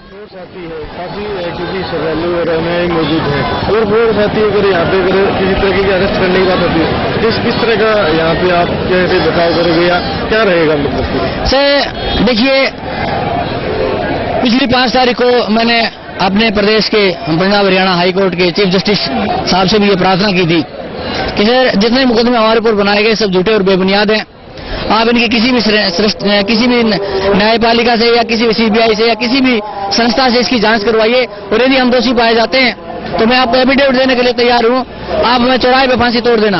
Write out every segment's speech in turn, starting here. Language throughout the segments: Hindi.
और साथी है काफी क्योंकि श्रद्धालु और अनुयायी मौजूद है और वो साथी अगर यहाँ पे अगर किसी तरह की अरेस्ट करने की बात होती है किस तरह का यहाँ पे आप कैसे बचाव करोगे या क्या रहेगा मतलब सर देखिए, पिछली 5 तारीख को मैंने अपने प्रदेश के पंजाब हरियाणा हाई कोर्ट के चीफ जस्टिस साहब से भी ये प्रार्थना की थी कि सर जितने मुकदमे हमारे ऊपर बनाए गए सब झूठे और बेबुनियाद हैं। आप इनकी किसी भी न्यायपालिका से या किसी भी सीबीआई से या किसी भी संस्था से इसकी जांच करवाइए और यदि हम दोषी पाए जाते हैं तो मैं आपको एफिडेविट देने के लिए तैयार हूं। आप हमें चौराहे पे फांसी तोड़ देना,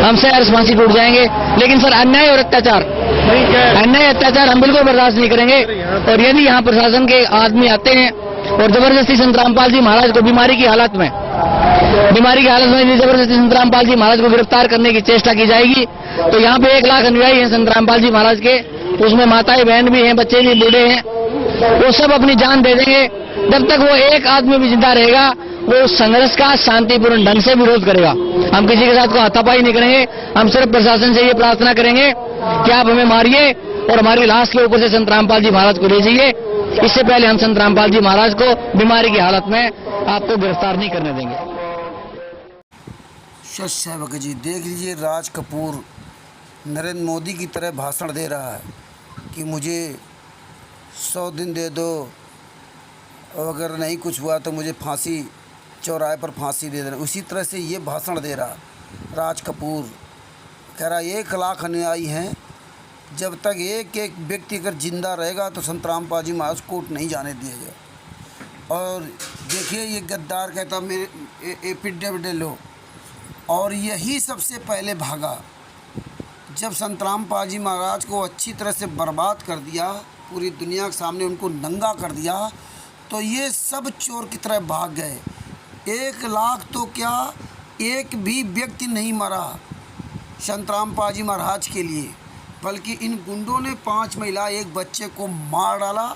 हमसे फांसी टूट जाएंगे। लेकिन सर अन्याय और अत्याचार हम बिल्कुल बर्दाश्त नहीं करेंगे। और यदि यहाँ प्रशासन के आदमी आते हैं और जबरदस्ती संत रामपाल जी महाराज को बीमारी की हालत में यदि जबरदस्ती संत रामपाल जी महाराज को गिरफ्तार करने की चेष्टा की जाएगी तो यहाँ पे 1 लाख अनुयायी हैं संत रामपाल जी महाराज के, उसमें माताएं बहन भी हैं, बच्चे भी बूढ़े हैं, वो सब अपनी जान दे देंगे। जब तक वो एक आदमी भी जिंदा रहेगा वो उस संघर्ष का शांतिपूर्ण ढंग से विरोध करेगा। हम किसी के साथ को हाथापाई नहीं करेंगे। हम सिर्फ प्रशासन से ये प्रार्थना करेंगे कि आप हमें मारिए और हमारी लाश के ऊपर से संत रामपाल जी महाराज को ले जाइए। इससे पहले हम संत रामपाल जी महाराज को बीमारी की हालत में आपको गिरफ्तार नहीं करने देंगे। सच सेवक जी, देख लीजिए, राज कपूर नरेंद्र मोदी की तरह भाषण दे रहा है कि मुझे 100 दिन दे दो, अगर नहीं कुछ हुआ तो मुझे फांसी, चौराहे पर फांसी दे देना। उसी तरह से ये भाषण दे रहा राज कपूर। कह रहा 1 लाख अनुयायी हैं, जब तक एक व्यक्ति अगर जिंदा रहेगा तो संत रामपाल जी महाराज कोर्ट नहीं जाने दिया जाए। और देखिए, ये गद्दार कहता मेरे एफिडेविट लो, और यही सबसे पहले भागा जब संत रामपाल जी महाराज को अच्छी तरह से बर्बाद कर दिया, पूरी दुनिया के सामने उनको नंगा कर दिया, तो ये सब चोर की तरह भाग गए। 1 लाख तो क्या, एक भी व्यक्ति नहीं मरा संत रामपाल जी महाराज के लिए, बल्कि इन गुंडों ने 5 महिला 1 बच्चे को मार डाला,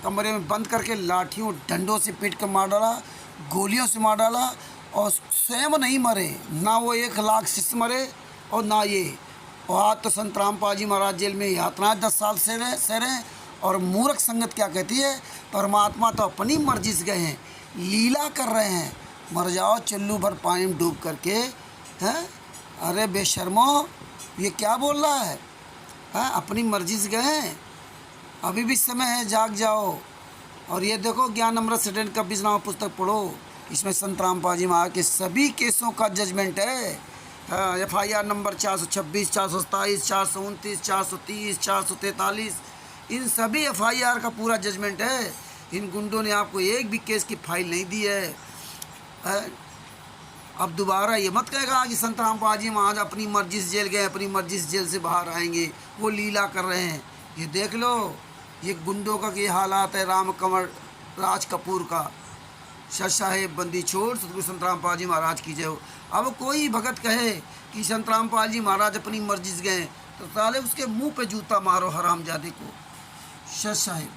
कमरे में बंद करके लाठियों डंडों से पीट कर मार डाला, गोलियों से मार डाला। और स्वयं नहीं मरे, ना वो 1 लाख शिष्य मरे और ना ये। और आज तो संत रामपाल जी महाराज जेल में यातना 10 साल से रहे। और मूर्ख संगत क्या कहती है, परमात्मा तो अपनी मर्जी से गए हैं, लीला कर रहे हैं। मर जाओ चुल्लू भर पानी में डूब करके, हैं? अरे बेशर्मो, ये क्या बोल रहा है? अपनी मर्जी से गए हैं, अभी भी समय है, जाग जाओ। और ये देखो, ज्ञान अमृत स्टूडेंट का बीच नाम पुस्तक पढ़ो, इसमें संत रामपाल जी महाराज के सभी केसों का जजमेंट है। FIR नंबर 426, 427, 429, 430, 443, इन सभी FIR का पूरा जजमेंट है। इन गुंडों ने आपको एक भी केस की फाइल नहीं दी है। अब दोबारा ये मत कहेगा कि संत रामपाल जी महाराज अपनी मर्जी से जेल गए, अपनी मर्जी से जेल से बाहर आएंगे, वो लीला कर रहे हैं। ये देख लो, ये गुंडों का ये हालात है। राम कंवर राज कपूर का, सच साहेब बंदी छोड़, सतगुरु संत रामपाल जी महाराज की जय हो। अब कोई भगत कहे कि संत रामपाल जी महाराज अपनी मर्जी से गए तो साले उसके मुंह पे जूता मारो हरामजादे को। सच साहेब।